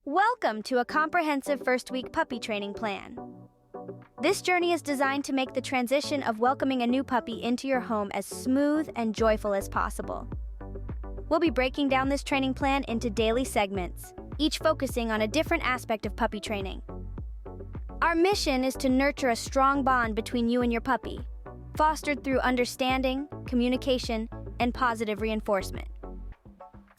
Welcome to a comprehensive first week puppy training plan. This journey is designed to make the transition of welcoming a new puppy into your home as smooth and joyful as possible. We'll be breaking down this training plan into daily segments, each focusing on a different aspect of puppy training. Our mission is to nurture a strong bond between you and your puppy, fostered through understanding, communication, and positive reinforcement.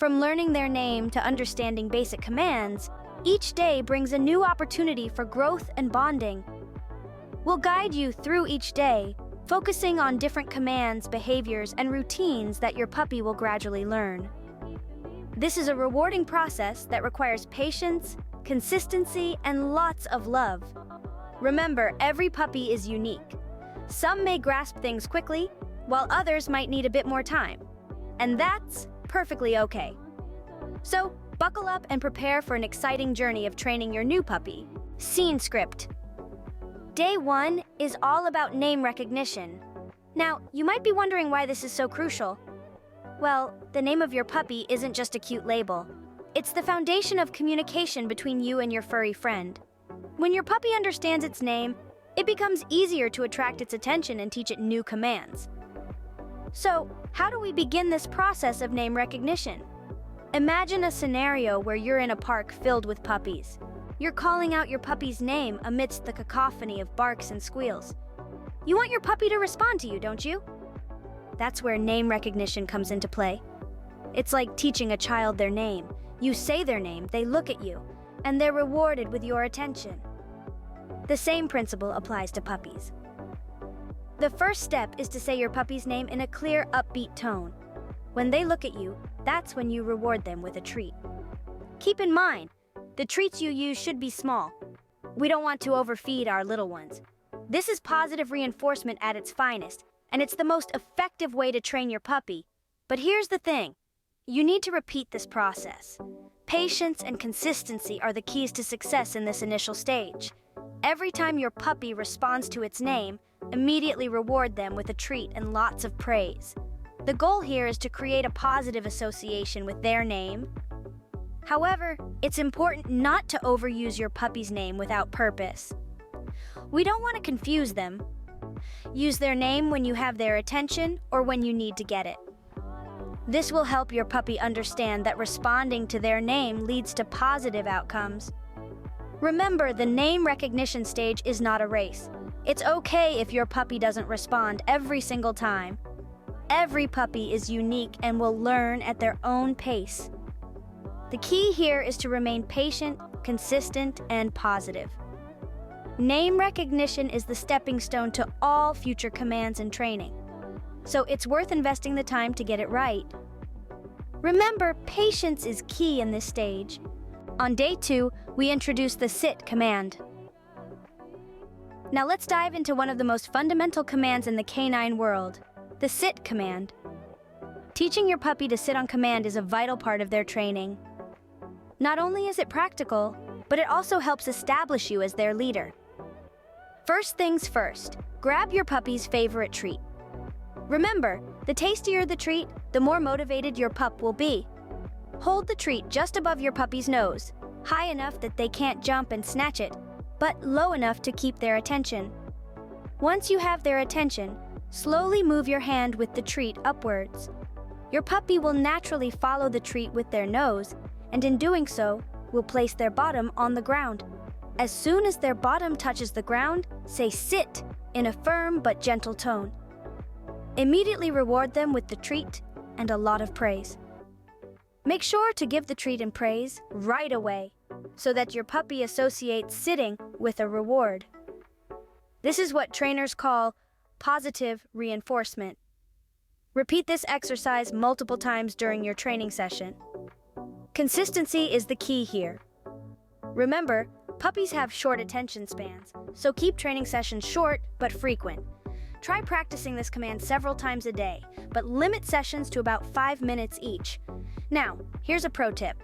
From learning their name to understanding basic commands, each day brings a new opportunity for growth and bonding. We'll guide you through each day, focusing on different commands, behaviors, and routines that your puppy will gradually learn. This is a rewarding process that requires patience, consistency, and lots of love. Remember, every puppy is unique. Some may grasp things quickly, while others might need a bit more time. And that's perfectly okay. So, buckle up and prepare for an exciting journey of training your new puppy. Scene script. Day 1 is all about name recognition. Now, you might be wondering why this is so crucial. Well, the name of your puppy isn't just a cute label. It's the foundation of communication between you and your furry friend. When your puppy understands its name, it becomes easier to attract its attention and teach it new commands. So, how do we begin this process of name recognition? Imagine a scenario where you're in a park filled with puppies. You're calling out your puppy's name amidst the cacophony of barks and squeals. You want your puppy to respond to you, don't you? That's where name recognition comes into play. It's like teaching a child their name. You say their name, they look at you, and they're rewarded with your attention. The same principle applies to puppies. The first step is to say your puppy's name in a clear, upbeat tone. When they look at you, that's when you reward them with a treat. Keep in mind, the treats you use should be small. We don't want to overfeed our little ones. This is positive reinforcement at its finest, and it's the most effective way to train your puppy. But here's the thing. You need to repeat this process. Patience and consistency are the keys to success in this initial stage. Every time your puppy responds to its name, immediately reward them with a treat and lots of praise. The goal here is to create a positive association with their name. However, it's important not to overuse your puppy's name without purpose. We don't want to confuse them. Use their name when you have their attention or when you need to get it. This will help your puppy understand that responding to their name leads to positive outcomes. Remember, the name recognition stage is not a race. It's okay if your puppy doesn't respond every single time. Every puppy is unique and will learn at their own pace. The key here is to remain patient, consistent, and positive. Name recognition is the stepping stone to all future commands and training. So it's worth investing the time to get it right. Remember, patience is key in this stage. On day 2, we introduce the sit command. Now let's dive into one of the most fundamental commands in the canine world, the sit command. Teaching your puppy to sit on command is a vital part of their training. Not only is it practical, but it also helps establish you as their leader. First things first, grab your puppy's favorite treat. Remember, the tastier the treat, the more motivated your pup will be. Hold the treat just above your puppy's nose, high enough that they can't jump and snatch it, but low enough to keep their attention. Once you have their attention, slowly move your hand with the treat upwards. Your puppy will naturally follow the treat with their nose, and in doing so, will place their bottom on the ground. As soon as their bottom touches the ground, say sit in a firm but gentle tone. Immediately reward them with the treat and a lot of praise. Make sure to give the treat and praise right away, so that your puppy associates sitting with a reward. This is what trainers call positive reinforcement. Repeat this exercise multiple times during your training session. Consistency is the key here. Remember, puppies have short attention spans, so keep training sessions short but frequent. Try practicing this command several times a day, but limit sessions to about 5 minutes each. Now, here's a pro tip.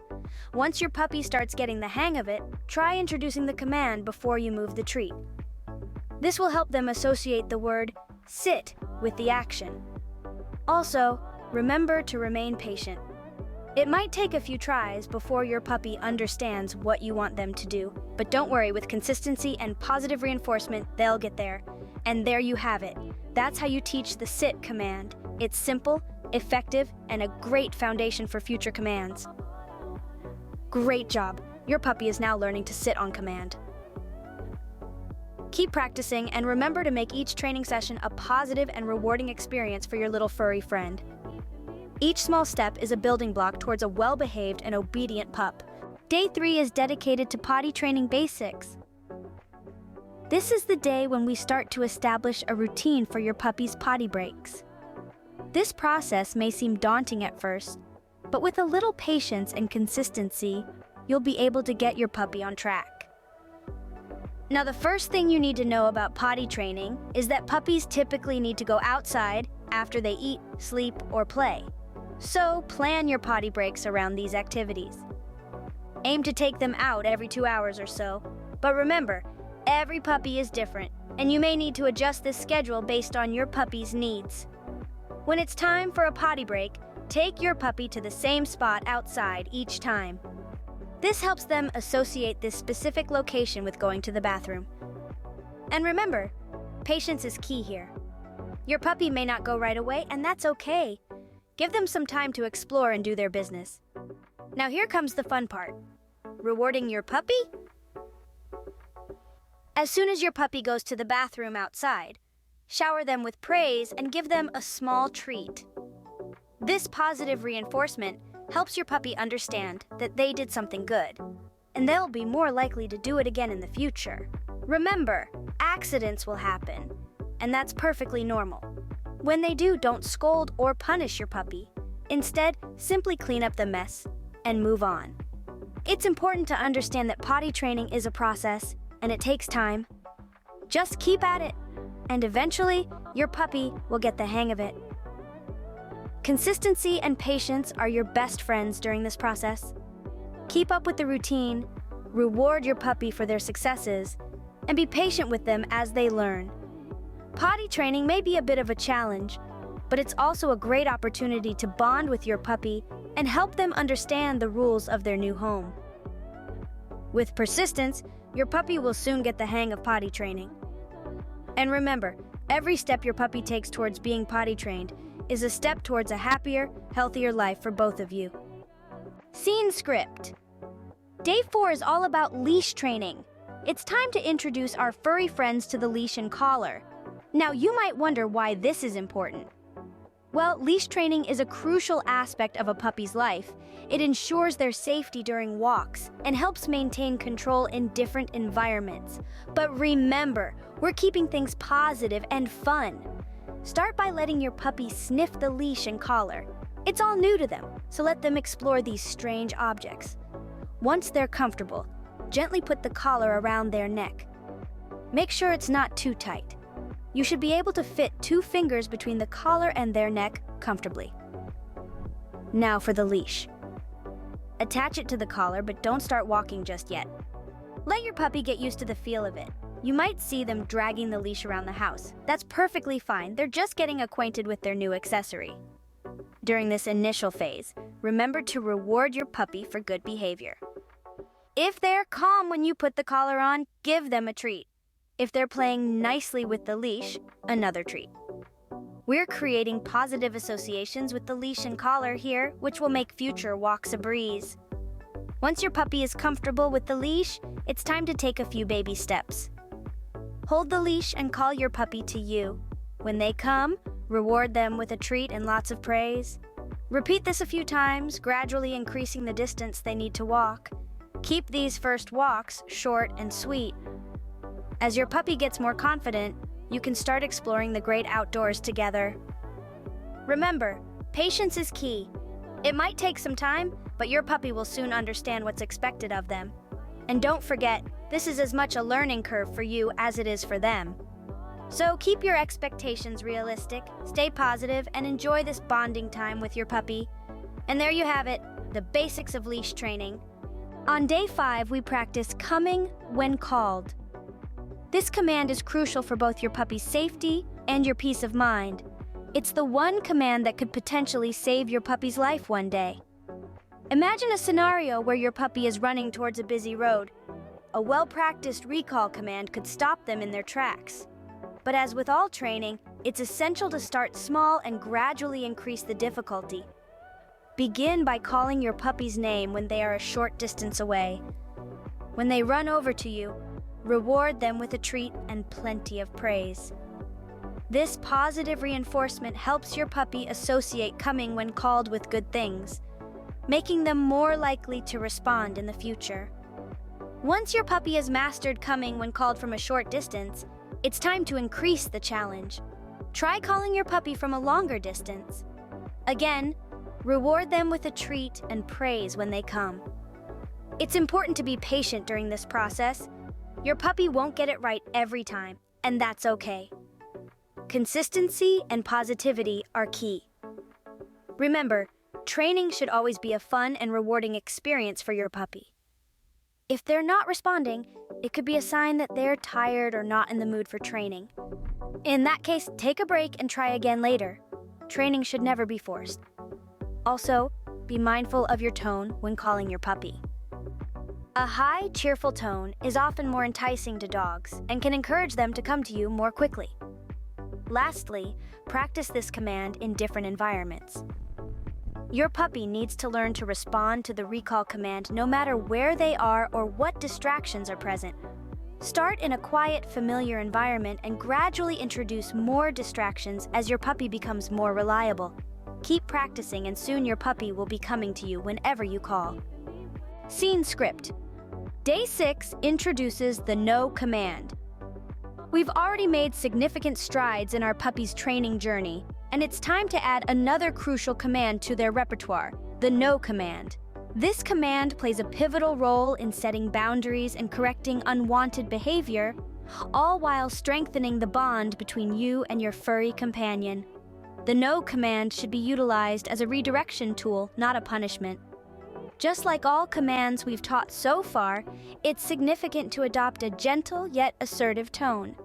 Once your puppy starts getting the hang of it, try introducing the command before you move the treat. This will help them associate the word sit with the action. Also, remember to remain patient. It might take a few tries before your puppy understands what you want them to do, but don't worry, with consistency and positive reinforcement, they'll get there. And there you have it. That's how you teach the sit command. It's simple, effective, and a great foundation for future commands. Great job. Your puppy is now learning to sit on command. Keep practicing and remember to make each training session a positive and rewarding experience for your little furry friend. Each small step is a building block towards a well-behaved and obedient pup. Day 3 is dedicated to potty training basics. This is the day when we start to establish a routine for your puppy's potty breaks. This process may seem daunting at first, but with a little patience and consistency, you'll be able to get your puppy on track. Now, the first thing you need to know about potty training is that puppies typically need to go outside after they eat, sleep, or play. So, plan your potty breaks around these activities. Aim to take them out every 2 hours or so, but remember, every puppy is different, and you may need to adjust this schedule based on your puppy's needs. When it's time for a potty break, take your puppy to the same spot outside each time. This helps them associate this specific location with going to the bathroom. And remember, patience is key here. Your puppy may not go right away, and that's okay. Give them some time to explore and do their business. Now here comes the fun part. Rewarding your puppy? As soon as your puppy goes to the bathroom outside, shower them with praise and give them a small treat. This positive reinforcement helps your puppy understand that they did something good, and they'll be more likely to do it again in the future. Remember, accidents will happen, and that's perfectly normal. When they do, don't scold or punish your puppy. Instead, simply clean up the mess and move on. It's important to understand that potty training is a process, and it takes time. Just keep at it, and eventually, your puppy will get the hang of it. Consistency and patience are your best friends during this process. Keep up with the routine, reward your puppy for their successes, and be patient with them as they learn. Potty training may be a bit of a challenge, but it's also a great opportunity to bond with your puppy and help them understand the rules of their new home. With persistence, your puppy will soon get the hang of potty training. And remember, every step your puppy takes towards being potty trained is a step towards a happier, healthier life for both of you. Scene script. Day 4 is all about leash training. It's time to introduce our furry friends to the leash and collar. Now, you might wonder why this is important. Well, leash training is a crucial aspect of a puppy's life. It ensures their safety during walks and helps maintain control in different environments. But remember, we're keeping things positive and fun. Start by letting your puppy sniff the leash and collar. It's all new to them, so let them explore these strange objects. Once they're comfortable, gently put the collar around their neck. Make sure it's not too tight. You should be able to fit 2 fingers between the collar and their neck comfortably. Now for the leash. Attach it to the collar, but don't start walking just yet. Let your puppy get used to the feel of it. You might see them dragging the leash around the house. That's perfectly fine. They're just getting acquainted with their new accessory. During this initial phase, remember to reward your puppy for good behavior. If they're calm when you put the collar on, give them a treat. If they're playing nicely with the leash, another treat. We're creating positive associations with the leash and collar here, which will make future walks a breeze. Once your puppy is comfortable with the leash, it's time to take a few baby steps. Hold the leash and call your puppy to you. When they come, reward them with a treat and lots of praise. Repeat this a few times, gradually increasing the distance they need to walk. Keep these first walks short and sweet. As your puppy gets more confident, you can start exploring the great outdoors together. Remember, patience is key. It might take some time, but your puppy will soon understand what's expected of them. And don't forget, this is as much a learning curve for you as it is for them. So keep your expectations realistic, stay positive, and enjoy this bonding time with your puppy. And there you have it, the basics of leash training. On day 5, we practice coming when called. This command is crucial for both your puppy's safety and your peace of mind. It's the one command that could potentially save your puppy's life one day. Imagine a scenario where your puppy is running towards a busy road. A well-practiced recall command could stop them in their tracks. But as with all training, it's essential to start small and gradually increase the difficulty. Begin by calling your puppy's name when they are a short distance away. When they run over to you, reward them with a treat and plenty of praise. This positive reinforcement helps your puppy associate coming when called with good things, making them more likely to respond in the future. Once your puppy has mastered coming when called from a short distance, it's time to increase the challenge. Try calling your puppy from a longer distance. Again, reward them with a treat and praise when they come. It's important to be patient during this process. Your puppy won't get it right every time, and that's okay. Consistency and positivity are key. Remember, training should always be a fun and rewarding experience for your puppy. If they're not responding, it could be a sign that they're tired or not in the mood for training. In that case, take a break and try again later. Training should never be forced. Also, be mindful of your tone when calling your puppy. A high, cheerful tone is often more enticing to dogs and can encourage them to come to you more quickly. Lastly, practice this command in different environments. Your puppy needs to learn to respond to the recall command no matter where they are or what distractions are present. Start in a quiet, familiar environment and gradually introduce more distractions as your puppy becomes more reliable. Keep practicing and soon your puppy will be coming to you whenever you call. Scene script. Day 6 introduces the no command. We've already made significant strides in our puppy's training journey, and it's time to add another crucial command to their repertoire, the no command. This command plays a pivotal role in setting boundaries and correcting unwanted behavior, all while strengthening the bond between you and your furry companion. The no command should be utilized as a redirection tool, not a punishment. Just like all commands we've taught so far, it's significant to adopt a gentle yet assertive tone.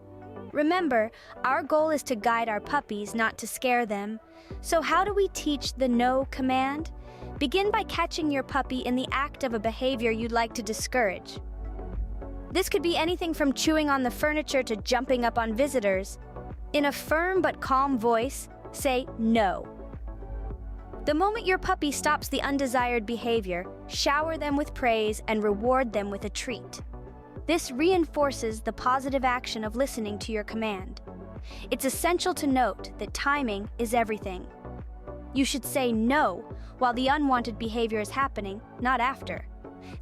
Remember, our goal is to guide our puppies, not to scare them. So how do we teach the no command? Begin by catching your puppy in the act of a behavior you'd like to discourage. This could be anything from chewing on the furniture to jumping up on visitors. In a firm but calm voice, say no. The moment your puppy stops the undesired behavior, shower them with praise and reward them with a treat. This reinforces the positive action of listening to your command. It's essential to note that timing is everything. You should say no while the unwanted behavior is happening, not after.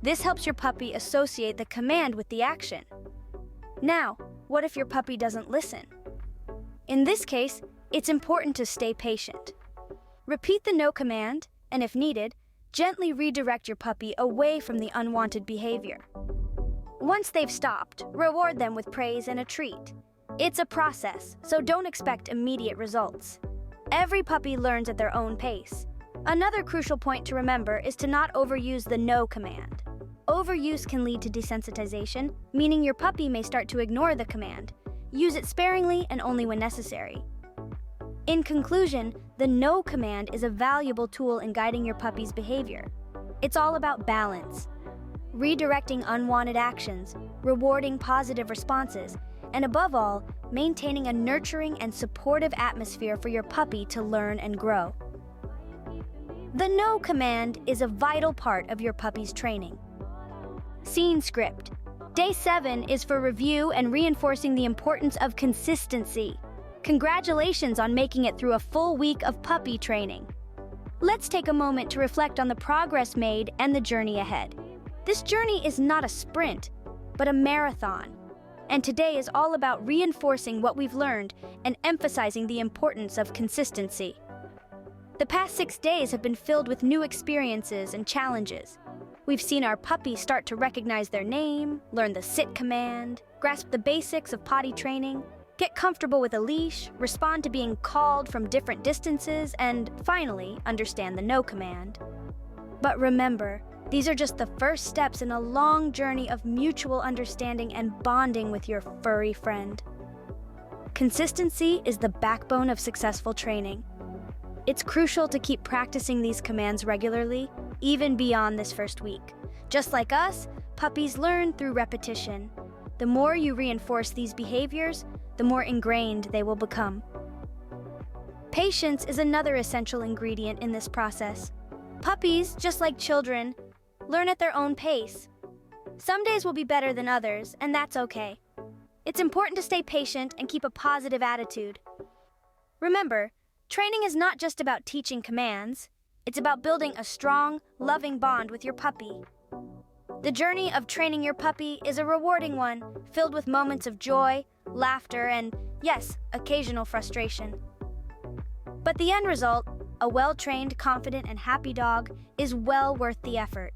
This helps your puppy associate the command with the action. Now, what if your puppy doesn't listen? In this case, it's important to stay patient. Repeat the no command, and if needed, gently redirect your puppy away from the unwanted behavior. Once they've stopped, reward them with praise and a treat. It's a process, so don't expect immediate results. Every puppy learns at their own pace. Another crucial point to remember is to not overuse the no command. Overuse can lead to desensitization, meaning your puppy may start to ignore the command. Use it sparingly and only when necessary. In conclusion, the no command is a valuable tool in guiding your puppy's behavior. It's all about balance, redirecting unwanted actions, rewarding positive responses, and above all, maintaining a nurturing and supportive atmosphere for your puppy to learn and grow. The no command is a vital part of your puppy's training. Scene script. Day 7 is for review and reinforcing the importance of consistency. Congratulations on making it through a full week of puppy training. Let's take a moment to reflect on the progress made and the journey ahead. This journey is not a sprint, but a marathon. And today is all about reinforcing what we've learned and emphasizing the importance of consistency. The past 6 days have been filled with new experiences and challenges. We've seen our puppies start to recognize their name, learn the sit command, grasp the basics of potty training, get comfortable with a leash, respond to being called from different distances, and finally, understand the no command. But remember, these are just the first steps in a long journey of mutual understanding and bonding with your furry friend. Consistency is the backbone of successful training. It's crucial to keep practicing these commands regularly, even beyond this first week. Just like us, puppies learn through repetition. The more you reinforce these behaviors, the more ingrained they will become. Patience is another essential ingredient in this process. Puppies, just like children, learn at their own pace. Some days will be better than others, and that's okay. It's important to stay patient and keep a positive attitude. Remember, training is not just about teaching commands. It's about building a strong, loving bond with your puppy. The journey of training your puppy is a rewarding one, filled with moments of joy, laughter, and, yes, occasional frustration. But the end result, a well-trained, confident, and happy dog, is well worth the effort.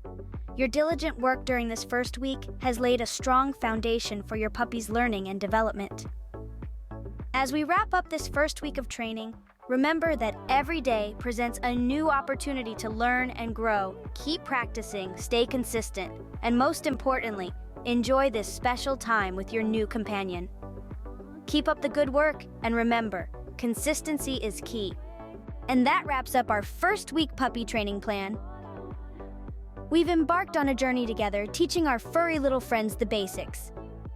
Your diligent work during this first week has laid a strong foundation for your puppy's learning and development. As we wrap up this first week of training, remember that every day presents a new opportunity to learn and grow. Keep practicing, stay consistent, and most importantly, enjoy this special time with your new companion. Keep up the good work, and remember, consistency is key. And that wraps up our first week puppy training plan. We've embarked on a journey together, teaching our furry little friends the basics.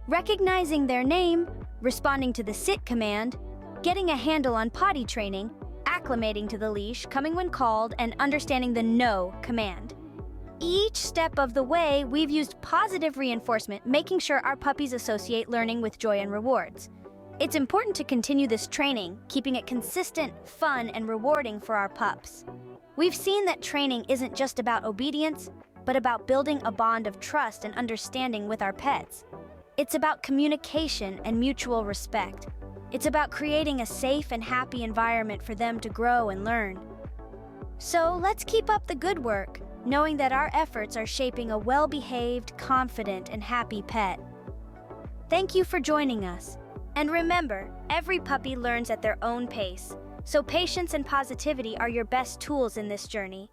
Recognizing their name, responding to the sit command, getting a handle on potty training, acclimating to the leash, coming when called, and understanding the no command. Each step of the way, we've used positive reinforcement, making sure our puppies associate learning with joy and rewards. It's important to continue this training, keeping it consistent, fun, and rewarding for our pups. We've seen that training isn't just about obedience, but about building a bond of trust and understanding with our pets. It's about communication and mutual respect. It's about creating a safe and happy environment for them to grow and learn. So let's keep up the good work, knowing that our efforts are shaping a well-behaved, confident, and happy pet. Thank you for joining us. And remember, every puppy learns at their own pace, so patience and positivity are your best tools in this journey.